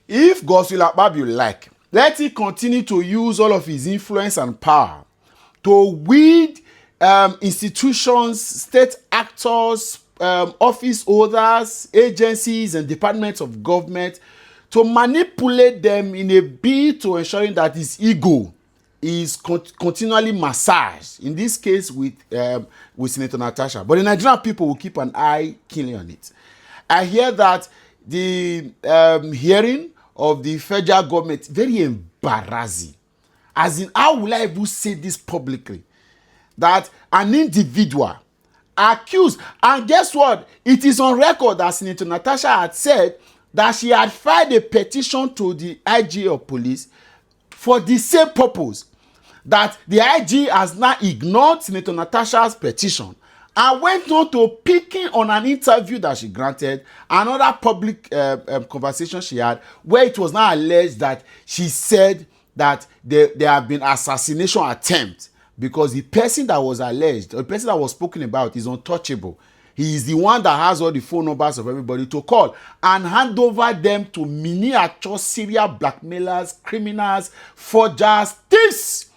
If Godswill Akpabio like, let him continue to use all of his influence and power to weed institutions, state actors, office holders, agencies, and departments of government to manipulate them in a bid to ensuring that his ego is continually massaged. In this case, with Senator Natasha, but the Nigerian people will keep an eye keenly on it. I hear that the hearing of the federal government very embarrassing. As in, how will I even say this publicly? That an individual accused, and guess what? It is on record that Senator Natasha had said that she had filed a petition to the IG of police for the same purpose. That the IG has now ignored Senator Natasha's petition and went on to picking on an interview that she granted, another public conversation she had, where it was now alleged that she said that there have been assassination attempts because the person that was alleged, the person that was spoken about, is untouchable. He is the one that has all the phone numbers of everybody to call and hand over them to miniature serial blackmailers, criminals, forgers, thieves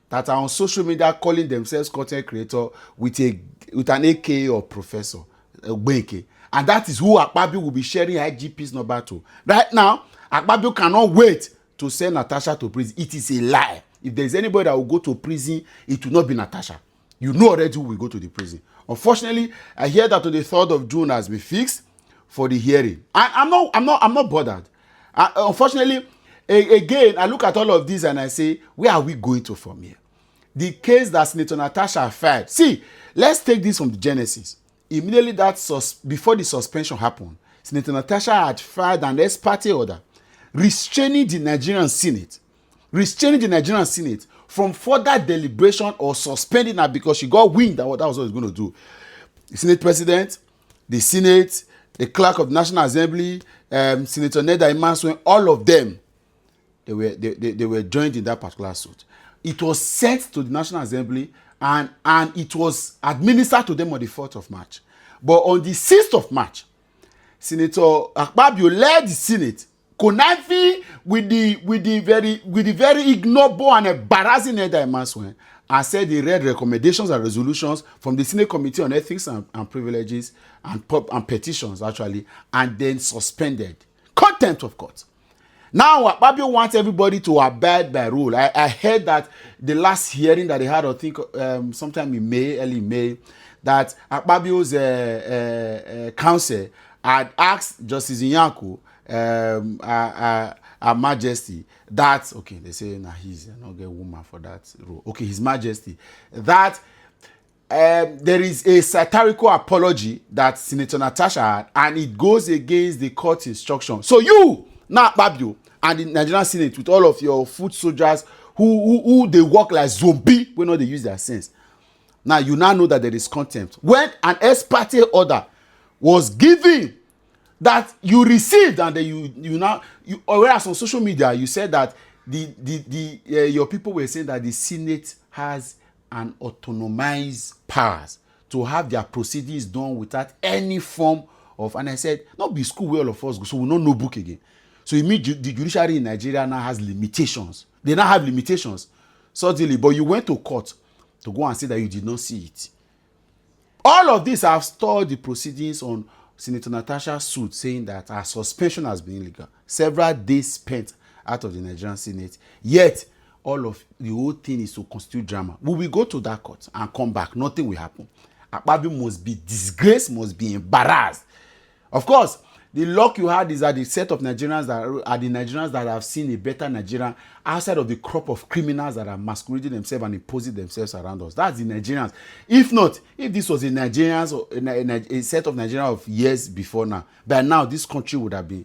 that are on social media calling themselves content creator with an AKA or professor, Benke. And that is who Akpabio will be sharing IGP's number to. Right now, Akpabio cannot wait to send Natasha to prison. It is a lie. If there is anybody that will go to prison, it will not be Natasha. You know already who will go to the prison. Unfortunately, I hear that on the 3rd of June has been fixed for the hearing. I'm not bothered. Unfortunately, again, I look at all of this and I say, where are we going to from here? The case that Senator Natasha filed. See, let's take this from the genesis. Immediately before the suspension happened, Senator Natasha had filed an ex parte order restraining the Nigerian Senate from further deliberation or suspending her because she got wind that that was what she was going to do. The Senate President, the Senate, the Clerk of the National Assembly, Senator Neda Imasuen, all of them, they were joined in that particular suit. It was sent to the National Assembly and it was administered to them on the 4th of March. But on the 6th of March, Senator Akpabio led the Senate conniving with the very ignoble and embarrassing Neda Imasuen and said he read recommendations and resolutions from the Senate Committee on Ethics and Privileges and Petitions, actually, and then suspended. Contempt of court. Now, Akpabio wants everybody to abide by rule. I heard that the last hearing that they had, I think, sometime in May, early May, that Akpabio's counsel had asked Justice Inyaku, Her Majesty, that, okay, they say, nah, he's not a woman for that role. Okay, His Majesty, that there is a satirical apology that Senator Natasha had, and it goes against the court instruction. So you, now Akpabio, and the Nigerian Senate, with all of your foot soldiers who they work like zombie when not they use their sense. Now you now know that there is contempt. When an ex parte order was given that you received, and then whereas on social media you said that your people were saying that the Senate has an autonomized powers to have their proceedings done without any form of, and I said, not be school where all of us go, so we'll not know book again. So you mean the judiciary in Nigeria now has limitations. They now have limitations, certainly, but you went to court to go and say that you did not see it. All of this have stalled the proceedings on Senator Natasha's suit, saying that her suspension has been illegal. Several days spent out of the Nigerian Senate, yet all of the whole thing is to constitute drama. We will go to that court and come back. Nothing will happen. Akpabio must be disgraced, must be embarrassed. Of course, the luck you had is that the set of Nigerians that have seen a better Nigeria outside of the crop of criminals that are masquerading themselves and imposing themselves around us. That's the Nigerians. If not, if this was a Nigerians or a set of Nigerians of years before now, by now this country would have been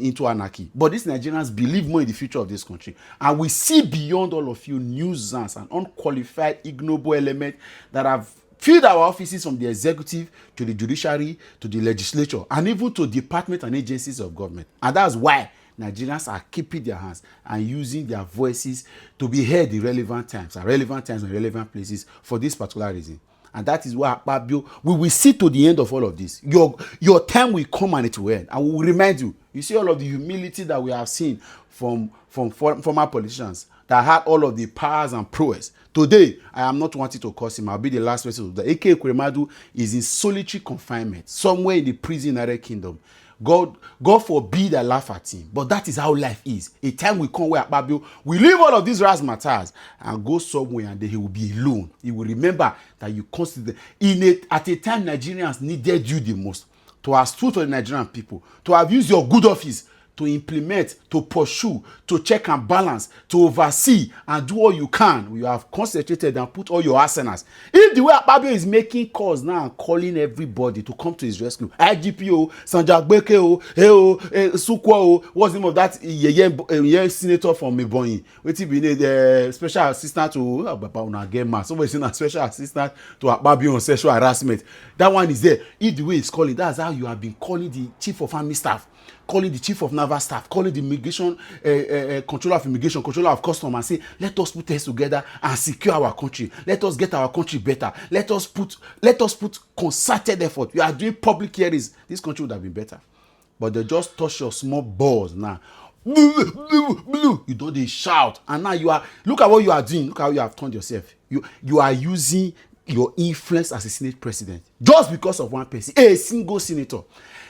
into anarchy. But these Nigerians believe more in the future of this country, and we see beyond all of you nuisance and unqualified, ignoble elements that have filled our offices from the executive to the judiciary to the legislature and even to departments and agencies of government. And that's why Nigerians are keeping their hands and using their voices to be heard in relevant times and relevant places for this particular reason. And that is why Akpabio, we will see to the end of all of this. Your time will come and it will end. And we will remind you. You see all of the humility that we have seen from former politicians that had all of the powers and prowess. Today, I am not wanting to curse him. I'll be the last person. The AK Kuremadu is in solitary confinement somewhere in the prison in the United Kingdom. God forbid I laugh at him. But that is how life is. A time will come where Akpabio will leave all of these razzmatazz and go somewhere, and then he will be alone. He will remember that you consider at a time Nigerians needed you the most, to have stood for the Nigerian people, to have used your good office to implement, to pursue, to check and balance, to oversee and do all you can. You have concentrated and put all your arsenals. If the way Akpabio is making calls now and calling everybody to come to his rescue, IGP, Sanjagbeke, Sukwa, what's the name of that senator from Ebonyi? Wait till be the special assistant to somebody saying a special assistant to Akpabio on sexual harassment. That one is there. If the way it's calling, that's how you have been calling the chief of army staff, calling the chief of naval staff, calling the immigration controller of immigration, controller of custom, and say, let us put heads together and secure our country. Let us get our country better. Let us put concerted effort. You are doing public hearings. This country would have been better. But they just touch your small balls now. You don't they shout. And now look at what you are doing. Look how you have turned yourself. You are using your influence as a Senate president just because of one person, a single senator.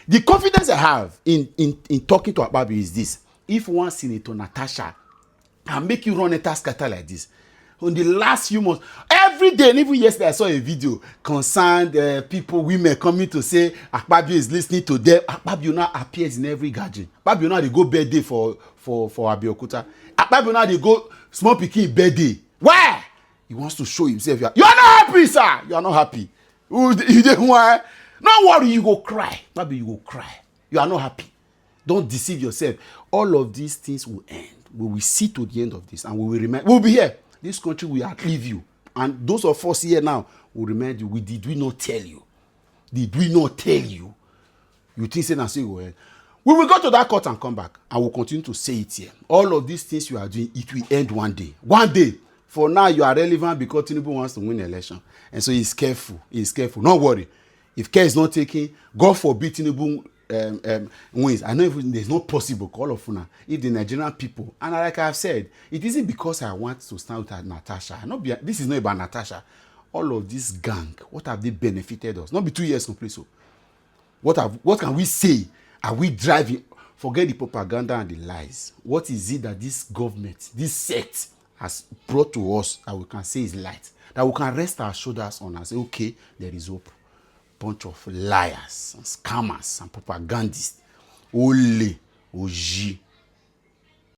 The confidence I have in talking to Akpabio is this: if one senator, Natasha, can make you run a task scatter like this, in the last few months, every day, and even yesterday, I saw a video concerned people, women coming to say Akpabio is listening to them. Akpabio now appears in every gathering. Akpabio now they go birthday for Abeokuta. Akpabio now they go small pikin birthday. Why? He wants to show himself. You are not happy, sir. You are not happy. You didn't want. Don't worry, you go cry. Maybe you go cry. You are not happy. Don't deceive yourself. All of these things will end. We will see to the end of this, and we will remind. We'll be here. This country will outlive you. And those of us here now will remind you, did we not tell you? Did we not tell you? You think say na say go ahead. We will go to that court and come back, and we'll continue to say it here. All of these things you are doing, it will end one day. One day. For now, you are relevant because Tinubu wants to win the election. And so he's careful. He's careful. Don't worry. If care is not taken, God forbid Tinubu wins. I know it's not possible, all of una. If the Nigerian people, and like I've said, it isn't because I want to stand with Natasha. This is not about Natasha. All of this gang, what have they benefited us? Not be 2 years complete. So, what can we say? Are we driving? Forget the propaganda and the lies. What is it that this government, this sect, has brought to us that we can say is light? That we can rest our shoulders on and say, okay, there is hope. Bunch of liars and scammers and propagandists. Ole, Oji.